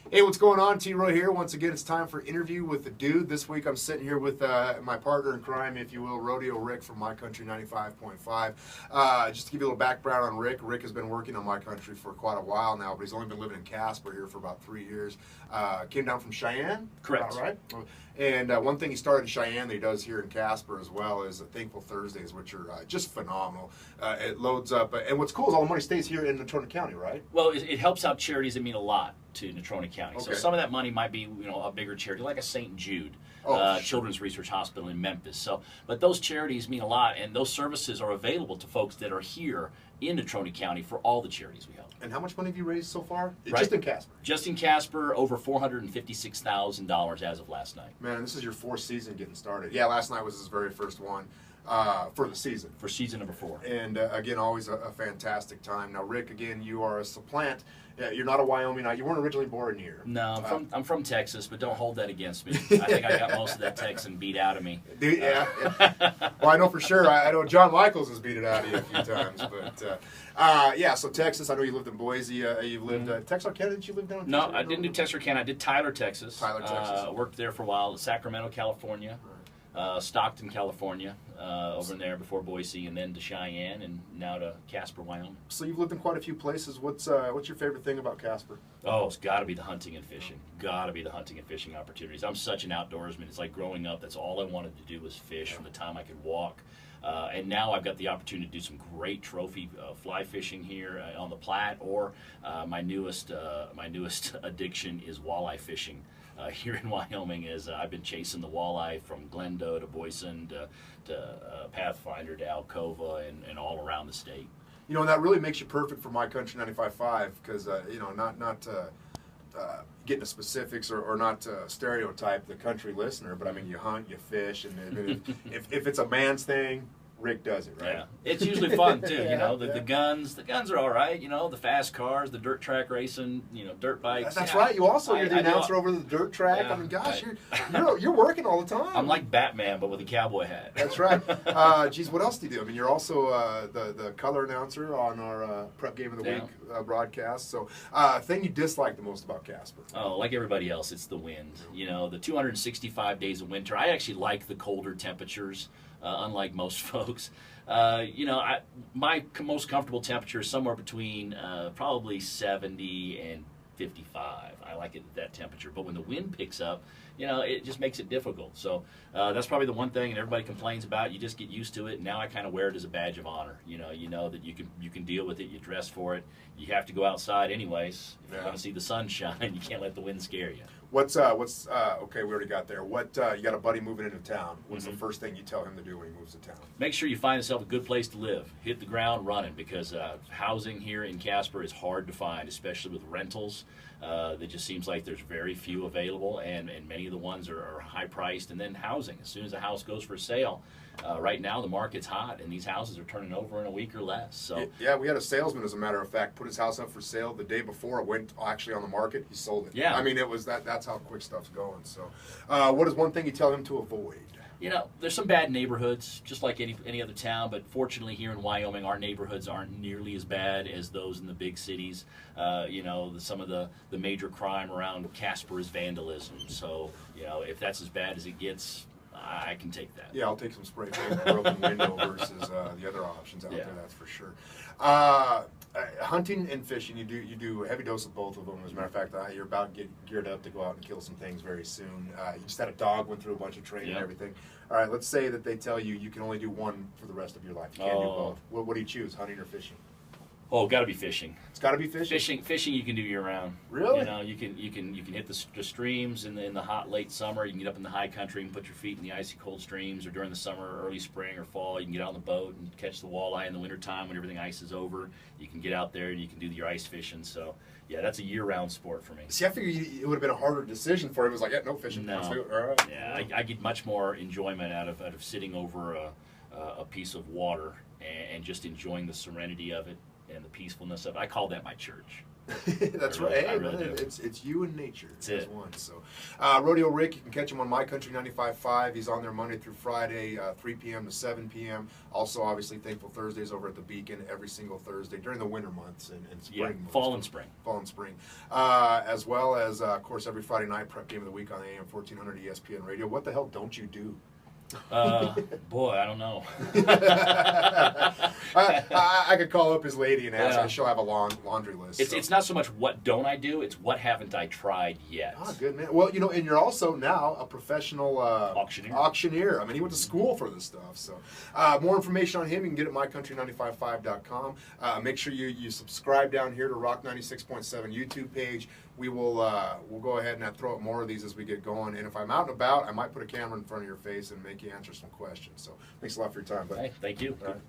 Hey, what's going on? T-Roy here. Once again, it's time for Interview with the Dude. This week I'm sitting here with my partner in crime, if you will, Rodeo Rick from My Country 95.5. Just to give you a little background on Rick, Rick has been working on My Country for quite a while now, but he's only been living in Casper here for about 3 years. Came down from Cheyenne? Correct. Right? And one thing he started in Cheyenne that he does here in Casper as well is Thankful Thursdays, which are just phenomenal. It loads up, and what's cool is all the money stays here in Natrona County, right? Well, it helps out charities that mean a lot to Natrona County. Okay. So some of that money might be, a bigger charity, like a St. Jude Children's Research Hospital in Memphis. So, but those charities mean a lot, and those services are available to folks that are here in Natrona County for all the charities we help. And how much money have you raised so far? Right. Just in Casper? Just in Casper, over $456,000 as of last night. Man, this is your fourth season getting started. Yeah, last night was his very first one for the season. For season number 4. And again, always a fantastic time. Now, Rick, again, you are a supplant. You're not a Wyomingite. You weren't originally born here. No, I'm from Texas, but don't hold that against me. I think I got most of that Texan beat out of me. Dude, yeah. Well, I know for sure. I know John Michaels has beat it out of you a few times. But, yeah, so Texas, I know you lived in Boise. You've lived Texarkana. Did you live down in No, Texarkana? I didn't do Texarkana. I did Tyler, Texas. Tyler, Texas. Worked there for a while. Sacramento, California. Stockton, California, over there before Boise, and then to Cheyenne, and now to Casper, Wyoming. So you've lived in quite a few places. What's your favorite thing about Casper? Oh, it's got to be the hunting and fishing. Got to be the hunting and fishing opportunities. I'm such an outdoorsman. It's like growing up, that's all I wanted to do was fish from the time I could walk. And now I've got the opportunity to do some great trophy fly fishing here on the Platte, or my newest addiction is walleye fishing. Here in Wyoming, as I've been chasing the walleye from Glendo to Boyson to Pathfinder to Alcova and all around the state. You know, and that really makes you perfect for My Country 95.5 because, not getting to specifics or not to stereotype the country listener, but I mean, you hunt, you fish, and if it's a man's thing, Rick does it, right? Yeah, it's usually fun too. Yeah, The guns are all right. The fast cars, the dirt track racing, dirt bikes. That's yeah. right. You're the announcer over the dirt track. Yeah, I mean, gosh, you're working all the time. I'm like Batman, but with a cowboy hat. That's right. Geez, what else do you do? I mean, you're also the color announcer on our Prep Game of the Week broadcast. So, thing you dislike the most about Casper? Oh, like everybody else, it's the wind. The 265 days of winter. I actually like the colder temperatures. Unlike most folks, my most comfortable temperature is somewhere between probably 70 and 55. I like it at that temperature. But when the wind picks up, it just makes it difficult. So that's probably the one thing, and everybody complains about. You just get used to it. And now I kind of wear it as a badge of honor. You know that you can deal with it. You dress for it. You have to go outside anyways. If you want to see the sun shine, you can't let the wind scare you. What's okay, we already got there. You got a buddy moving into town. What's the first thing you tell him to do when he moves to town? Make sure you find yourself a good place to live. Hit the ground running, because housing here in Casper is hard to find, especially with rentals. It just seems like there's very few available, and many of the ones are high priced. And then housing. As soon as a house goes for sale, right now the market's hot, and these houses are turning over in a week or less. So yeah, we had a salesman, as a matter of fact, put his house up for sale the day before it went actually on the market. He sold it. Yeah, I mean, it was that's how quick stuff's going. So, what is one thing you tell him to avoid? There's some bad neighborhoods, just like any other town, but fortunately here in Wyoming, our neighborhoods aren't nearly as bad as those in the big cities. Some of the major crime around Casper is vandalism. So, if that's as bad as it gets, I can take that. Yeah, I'll take some spray paint and broken window versus the other options out there, that's for sure. Hunting and fishing, you do a heavy dose of both of them. As a matter of fact, you're about to get geared up to go out and kill some things very soon. You just had a dog, went through a bunch of training and everything. All right, let's say that they tell you can only do one for the rest of your life. You can't do both. What do you choose, hunting or fishing? Oh, got to be fishing. It's got to be fishing. Fishing you can do year round. Really? You can hit the streams in the hot late summer. You can get up in the high country and put your feet in the icy cold streams, or during the summer, early spring or fall, you can get out on the boat and catch the walleye in the wintertime when everything ices over. You can get out there and you can do your ice fishing. So yeah, that's a year round sport for me. See, I figured it would have been a harder decision for him. It was like, yeah, no fishing. No. Let's do it. All right. Yeah, I get much more enjoyment out of sitting over a piece of water and just enjoying the serenity of it and the peacefulness of it. I call that my church. That's I really- right. I Hey, really man, do. it's you and nature. That's as it. one. So, Rodeo Rick, you can catch him on My Country 95.5. He's on there Monday through Friday, 3 p.m. to 7 p.m. Also, obviously, Thankful Thursdays over at the Beacon every single Thursday during the winter months and spring Yeah, months. fall and spring. Fall and spring. As well as, of course, every Friday night, prep game of the week on AM 1400 ESPN Radio. What the hell don't you do? Boy, I don't know. I could call up his lady and ask Yeah. her. She'll have a long laundry list. It's, so. it's not so much what don't I do, it's what haven't I tried yet. Ah, good man. Well, and you're also now a professional Auctioneer. I mean, he went to school for this stuff. So, more information on him you can get at mycountry955.com. Make sure you subscribe down here to Rock 96.7 YouTube page. We will we'll go ahead and throw up more of these as we get going. And if I'm out and about, I might put a camera in front of your face and make you answer some questions. So, thanks a lot for your time, buddy. Hey, thank you. All right.